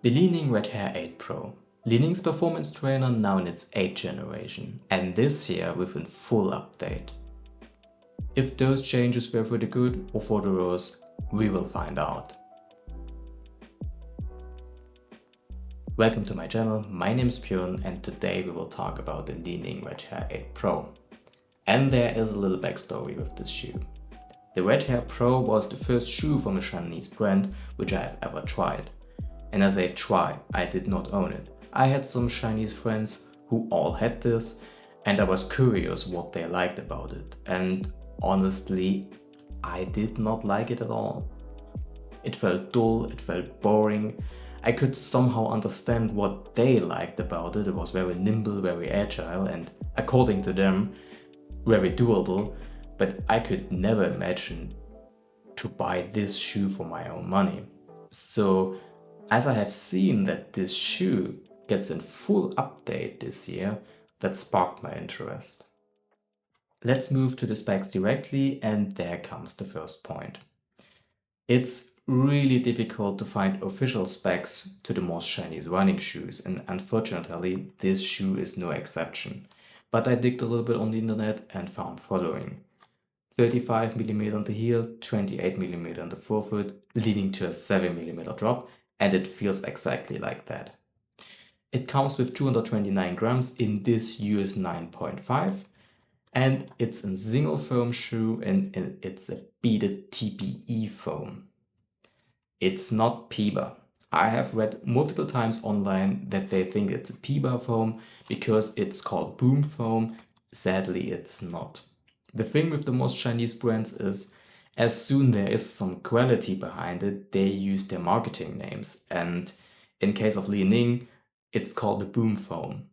The Li-Ning Red Hare 8 Pro. Li-Ning's performance trainer now in its 8th generation, and this year with a full update. If those changes were for the good or for the worse, we will find out. Welcome to my channel, my name is Björn and today we will talk about the Li-Ning Red Hare 8 Pro. And there is a little backstory with this shoe. The Red Hare Pro was the first shoe from a Chinese brand which I have ever tried. And as I try, I did not own it. I had some Chinese friends who all had this and I was curious what they liked about it. And honestly, I did not like it at all. It felt dull, it felt boring. I could somehow understand what they liked about it. It was very nimble, very agile and according to them, very doable. But I could never imagine to buy this shoe for my own money. So as I have seen that this shoe gets a full update this year, that sparked my interest. Let's move to the specs directly and there comes the first point. It's really difficult to find official specs to the most Chinese running shoes and unfortunately this shoe is no exception. But I digged a little bit on the internet and found following. 35mm on the heel, 28mm on the forefoot, leading to a 7mm drop, and it feels exactly like that. It comes with 229 grams in this US 9.5, and it's a single foam shoe and it's a beaded TPE foam. It's not PEBA. I have read multiple times online that they think it's a PEBA foam because it's called boom foam. Sadly, it's not. The thing with the most Chinese brands is, as soon there is some quality behind it, they use their marketing names. And in case of Li-Ning, it's called the boom foam.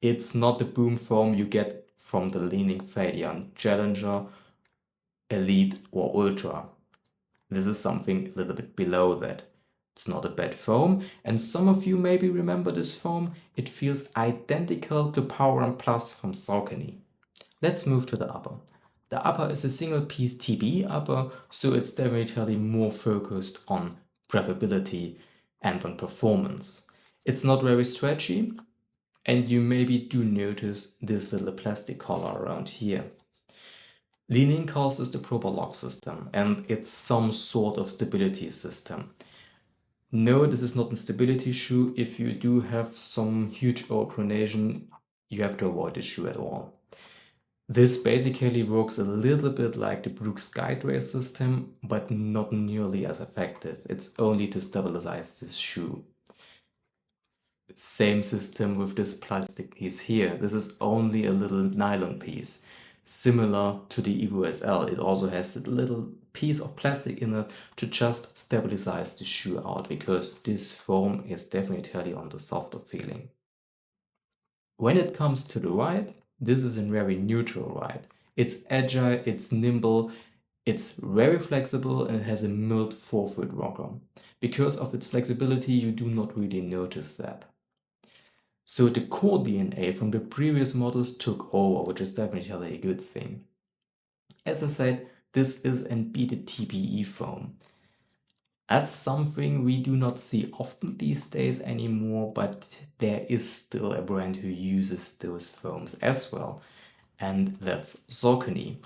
It's not the boom foam you get from the Li-Ning Fabian Challenger, Elite or Ultra. This is something a little bit below that. It's not a bad foam, and some of you maybe remember this foam. It feels identical to Power and Plus from Saucony. Let's move to the upper. The upper is a single piece TPE upper, so it's definitely more focused on breathability and on performance. It's not very stretchy, and you maybe do notice this little plastic collar around here. Li-Ning calls this the proper lock system, and it's some sort of stability system. No, this is not a stability shoe. If you do have some huge overpronation, you have to avoid this shoe at all. This basically works a little bit like the Brooks Guideway system, but not nearly as effective. It's only to stabilize this shoe. Same system with this plastic piece here. This is only a little nylon piece. Similar to the Evo SL, it also has a little piece of plastic in it to just stabilize the shoe out, because this foam is definitely on the softer feeling. When it comes to the ride, this is a very neutral ride. It's agile, it's nimble, it's very flexible, and it has a mild forefoot rocker. Because of its flexibility, you do not really notice that. So the core DNA from the previous models took over, which is definitely a good thing. As I said, this is a beaded TPE foam. That's something we do not see often these days anymore, but there is still a brand who uses those foams as well, and that's Saucony.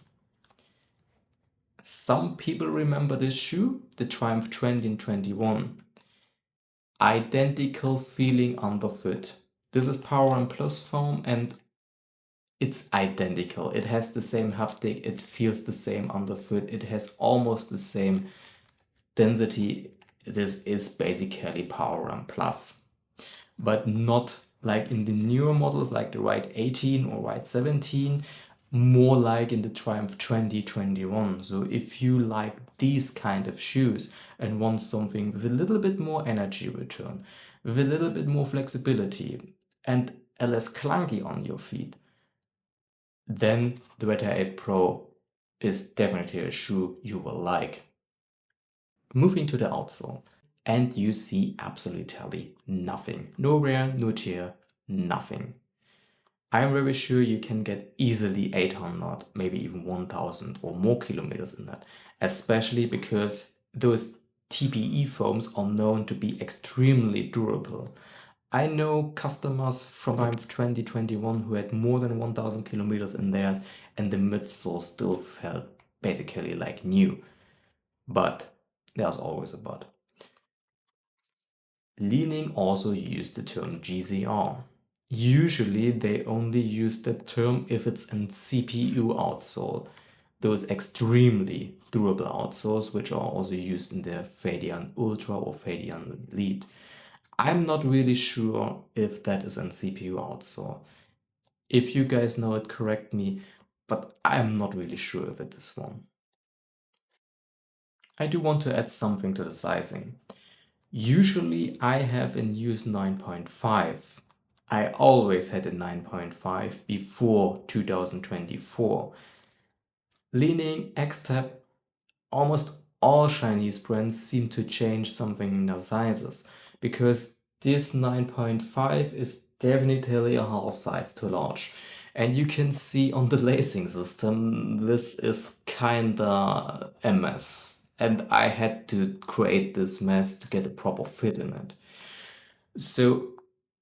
Some people remember this shoe, the Triumph 2021. Identical feeling underfoot. This is Power and Plus foam and it's identical. It has the same haptic, it feels the same underfoot, it has almost the same density. This is basically Power and Plus, but not like in the newer models like the Ride 18 or Ride 17, more like in the Triumph 2021. So if you like these kind of shoes and want something with a little bit more energy return, with a little bit more flexibility and a less clunky on your feet, then the Red Hare 8 Pro is definitely a shoe you will like. Moving to the outsole, and you see absolutely nothing. No wear, no tear, nothing. I'm very sure you can get easily 800, maybe even 1000 or more kilometers in that, especially because those TPE foams are known to be extremely durable. I know customers from 2021 who had more than 1000 kilometers in theirs and the midsole still felt basically like new. But there's always a but. Li-Ning also used the term GZR. Usually they only use that term if it's an CPU outsole, those extremely durable outsoles which are also used in the Fadian Ultra or Fadian Elite. I'm not really sure if that is an CPU outsole. If you guys know it, correct me, but I'm not really sure if it is one. I do want to add something to the sizing. Usually I have in use 9.5. I always had a 9.5 before 2024. Li-Ning, X-Tab, almost all Chinese brands seem to change something in their sizes, because this 9.5 is definitely a half size too large. And you can see on the lacing system, this is kinda a mess. And I had to create this mess to get a proper fit in it. So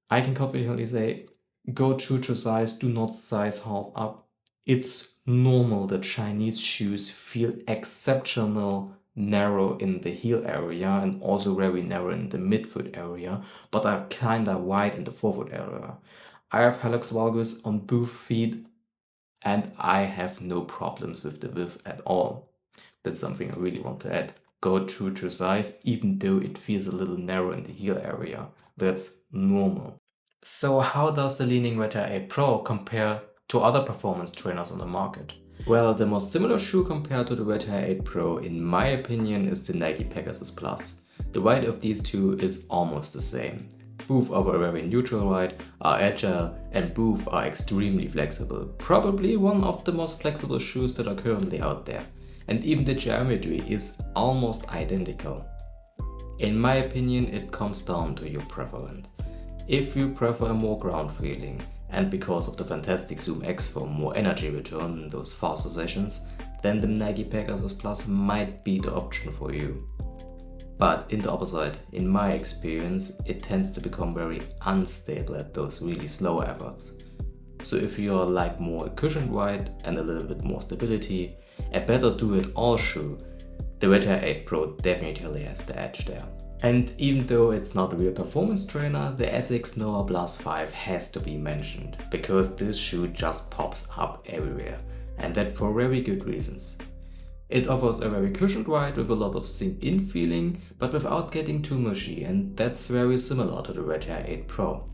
I can confidently say, go true to size, do not size half up. It's normal that Chinese shoes feel exceptional narrow in the heel area and also very narrow in the midfoot area, but are kinda wide in the forefoot area. I have hallux valgus on both feet and I have no problems with the width at all. That's something I really want to add. Go true to size, even though it feels a little narrow in the heel area. That's normal. So how does the Li-Ning Red Hare 8 Pro compare to other performance trainers on the market? Well, the most similar shoe compared to the Red Hare 8 Pro, in my opinion, is the Nike Pegasus Plus. The ride of these two is almost the same. Both are very neutral ride, are agile, and both are extremely flexible. Probably one of the most flexible shoes that are currently out there. And even the geometry is almost identical. In my opinion, it comes down to your preference. If you prefer a more ground feeling, and because of the fantastic Zoom X for more energy return in those faster sessions, then the Nike Pegasus Plus might be the option for you. But in the opposite, in my experience, it tends to become very unstable at those really slow efforts. So if you're like more a cushioned ride and a little bit more stability, a better do-it-all shoe, the Red Hare 8 Pro definitely has the edge there. And even though it's not a real performance trainer, the Essex Nova Blast 5 has to be mentioned, because this shoe just pops up everywhere, and that for very good reasons. It offers a very cushioned ride with a lot of sink-in feeling, but without getting too mushy, and that's very similar to the Red Hare 8 Pro.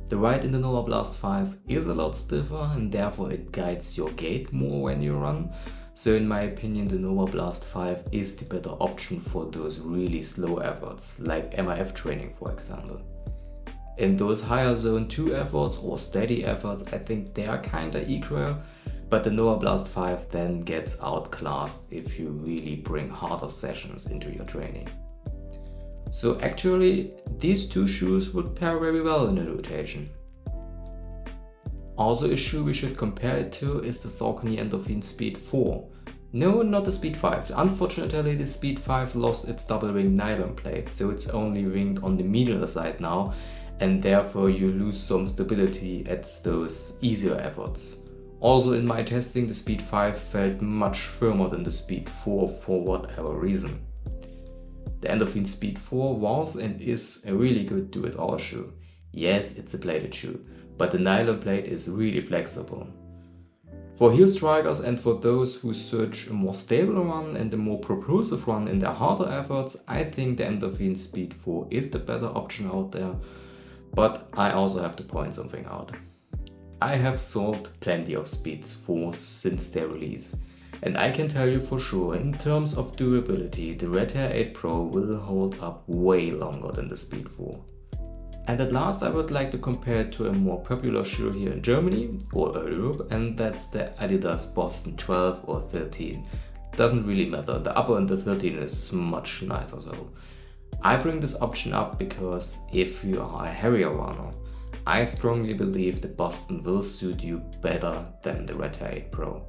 The ride in the Nova Blast 5 is a lot stiffer, and therefore it guides your gait more when you run. So in my opinion, the Nova Blast 5 is the better option for those really slow efforts, like MIF training for example. In those higher zone 2 efforts or steady efforts, I think they are kinda equal, but the Nova Blast 5 then gets outclassed if you really bring harder sessions into your training. So actually, these two shoes would pair very well in a rotation. Also a shoe we should compare it to is the Saucony Endorphin Speed 4. No, not the Speed 5. Unfortunately, the Speed 5 lost its double ring nylon plate, so it's only ringed on the medial side now, and therefore you lose some stability at those easier efforts. Also in my testing, the Speed 5 felt much firmer than the Speed 4 for whatever reason. The Endorphin Speed 4 was and is a really good do-it-all shoe. Yes, it's a plated shoe, but the nylon plate is really flexible. For heel strikers and for those who search a more stable run and a more propulsive run in their harder efforts, I think the Endorphin Speed 4 is the better option out there. But I also have to point something out. I have sold plenty of Speed 4s since their release, and I can tell you for sure, in terms of durability, the Red Hare 8 Pro will hold up way longer than the Speed 4. And at last, I would like to compare it to a more popular shoe here in Germany or Europe, and that's the Adidas Boston 12 or 13. Doesn't really matter, the upper and the 13 is much nicer though. I bring this option up because if you are a heavier runner, I strongly believe the Boston will suit you better than the Red Hare 8 Pro.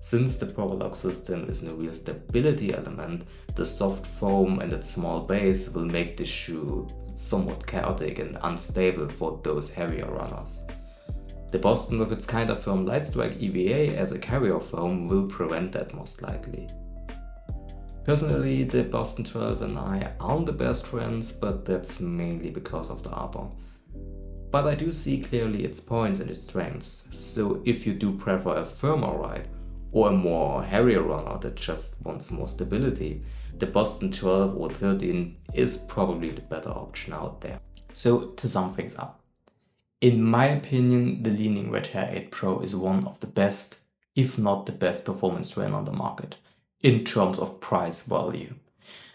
Since the Prologue system is a real stability element, the soft foam and its small base will make the shoe somewhat chaotic and unstable for those heavier runners. The Boston with its kind of firm Lightstrike EVA as a carrier foam will prevent that most likely. Personally, the Boston 12 and I aren't the best friends, but that's mainly because of the upper. But I do see clearly its points and its strengths, so if you do prefer a firmer ride, or a more hairier runner that just wants more stability, the Boston 12 or 13 is probably the better option out there. So to sum things up, in my opinion, the Li-Ning Red Hare 8 Pro is one of the best, if not the best performance trainer on the market, in terms of price value.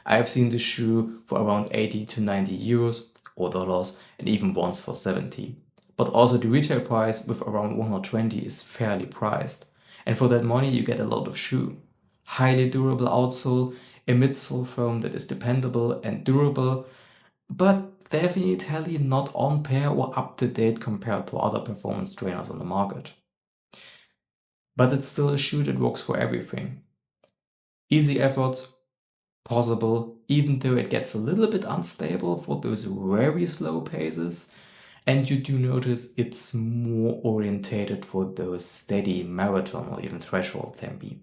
I have seen the shoe for around 80 to 90 euros or dollars, and even once for 70. But also the retail price with around 120 is fairly priced. And for that money you get a lot of shoe. Highly durable outsole, a midsole foam that is dependable and durable, but definitely not on par or up to date compared to other performance trainers on the market. But it's still a shoe that works for everything. Easy efforts, possible, even though it gets a little bit unstable for those very slow paces. And you do notice it's more orientated for those steady marathon or even threshold tempi.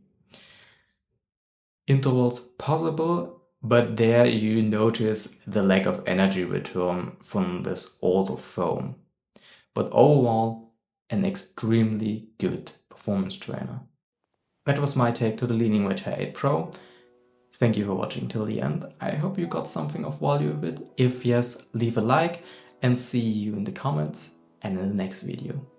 Intervals possible, but there you notice the lack of energy return from this older foam. But overall, an extremely good performance trainer. That was my take to the Li-Ning Red Hare 8 Pro. Thank you for watching till the end. I hope you got something of value with it. If yes, leave a like and see you in the comments and in the next video.